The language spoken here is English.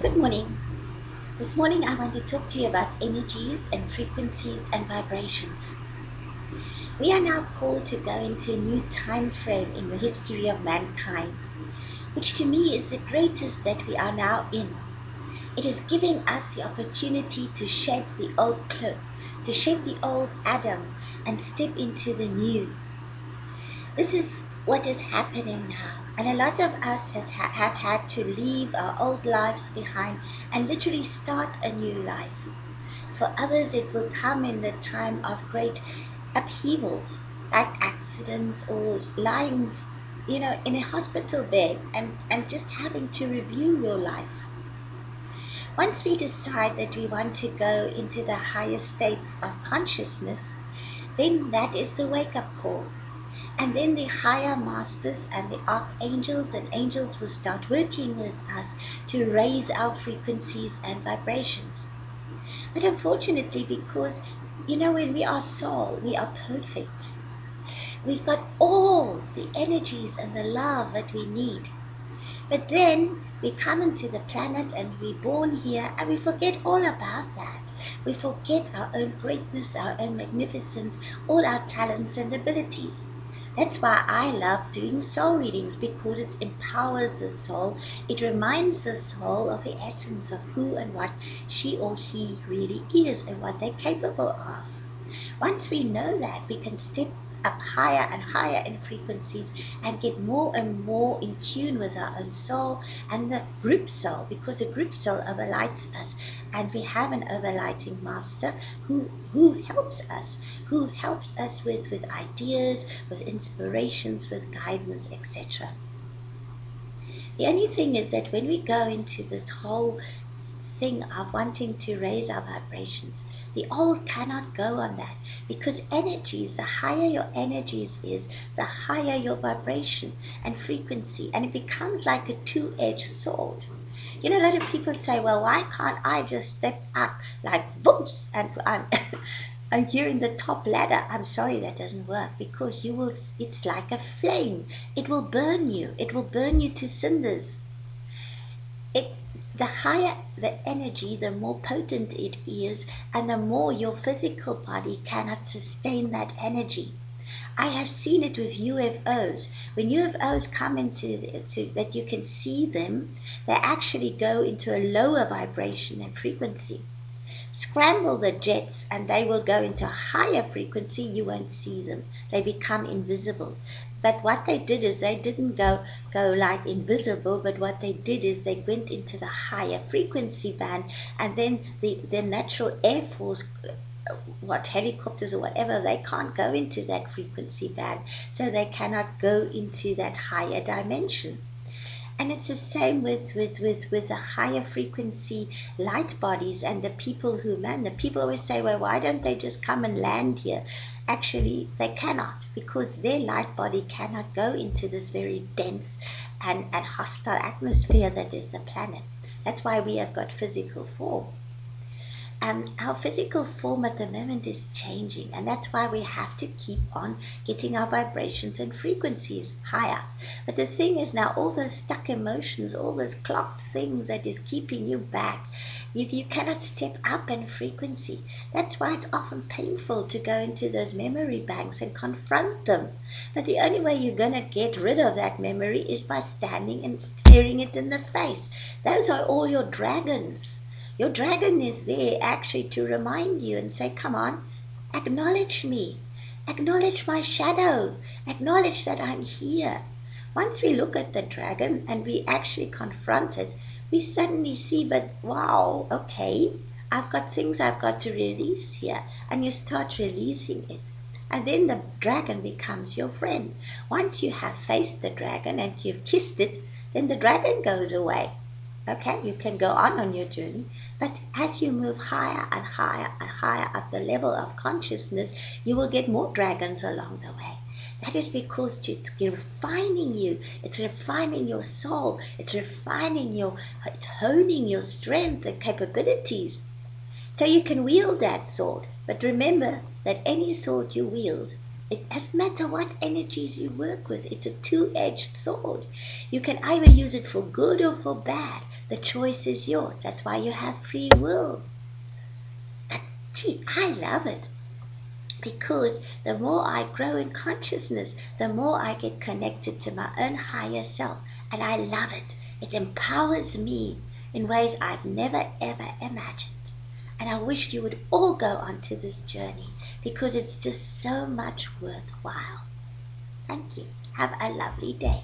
Good morning. This morning I want to talk to you about energies and frequencies and vibrations. We are now called to go into a new time frame in the history of mankind, which to me is the greatest that we are now in. It is giving us the opportunity to shape the old cloak, to shape the old Adam and step into the new. This is what is happening now. And a lot of us have had to leave our old lives behind and literally start a new life. For others, it will come in the time of great upheavals, like accidents or lying, in a hospital bed and just having to review your life. Once we decide that we want to go into the higher states of consciousness, then that is the wake up call. And then the higher masters and the archangels and angels will start working with us to raise our frequencies and vibrations. But unfortunately, because when we are soul, we are perfect. We've got all the energies and the love that we need. But then we come into the planet and we're born here and we forget all about that. We forget our own greatness, our own magnificence, all our talents and abilities. That's why I love doing soul readings, because it empowers the soul. It reminds the soul of the essence of who and what she or he really is and what they're capable of. Once we know that, we can step up higher and higher in frequencies and get more and more in tune with our own soul and the group soul, because the group soul overlights us, and we have an overlighting master who helps us with ideas, with inspirations, with guidance, etc. The only thing is that when we go into this whole thing of wanting to raise our vibrations, the old cannot go on that, because energies, the higher your energies is, the higher your vibration and frequency, and it becomes like a two-edged sword. A lot of people say, well, why can't I just step up like booms and I'm and here in the top ladder? I'm sorry, that doesn't work, because it's like a flame. It will burn you. It will burn you to cinders. it the higher the energy, the more potent it is, and the more your physical body cannot sustain that energy. I have seen it with UFOs. When UFOs come that you can see them, they actually go into a lower vibration and frequency. Scramble the jets and they will go into higher frequency. You won't see them. They become invisible. But what they did is they didn't go like invisible, but what they did is they went into the higher frequency band, and then the natural air force, what helicopters or whatever, they can't go into that frequency band, so they cannot go into that higher dimension. And it's the same with the higher frequency light bodies and the people who land. The people always say, well, why don't they just come and land here? Actually, they cannot, because their light body cannot go into this very dense and hostile atmosphere that is the planet. That's why we have got physical form. Our physical form at the moment is changing, and that's why we have to keep on getting our vibrations and frequencies higher. But the thing is, now all those stuck emotions, all those clocked things that is keeping you back, you cannot step up in frequency. That's why it's often painful to go into those memory banks and confront them. But the only way you're going to get rid of that memory is by standing and staring it in the face. Those are all your dragons. Your dragon is there actually to remind you and say, come on, acknowledge me, acknowledge my shadow, acknowledge that I'm here. Once we look at the dragon and we actually confront it, we suddenly see, but wow, okay, I've got things I've got to release here. And you start releasing it. And then the dragon becomes your friend. Once you have faced the dragon and you've kissed it, then the dragon goes away. Okay, you can go on your journey, but as you move higher and higher and higher up the level of consciousness, you will get more dragons along the way. That is because it's refining you, it's refining your soul, it's it's honing your strength and capabilities. So you can wield that sword. But remember that any sword you wield, it doesn't matter what energies you work with, it's a two-edged sword. You can either use it for good or for bad. The choice is yours. That's why you have free will. And gee, I love it because the more I grow in consciousness, the more I get connected to my own higher self. And I love it. It empowers me in ways I've never ever imagined. And I wish you would all go onto this journey because it's just so much worthwhile. Thank you. Have a lovely day.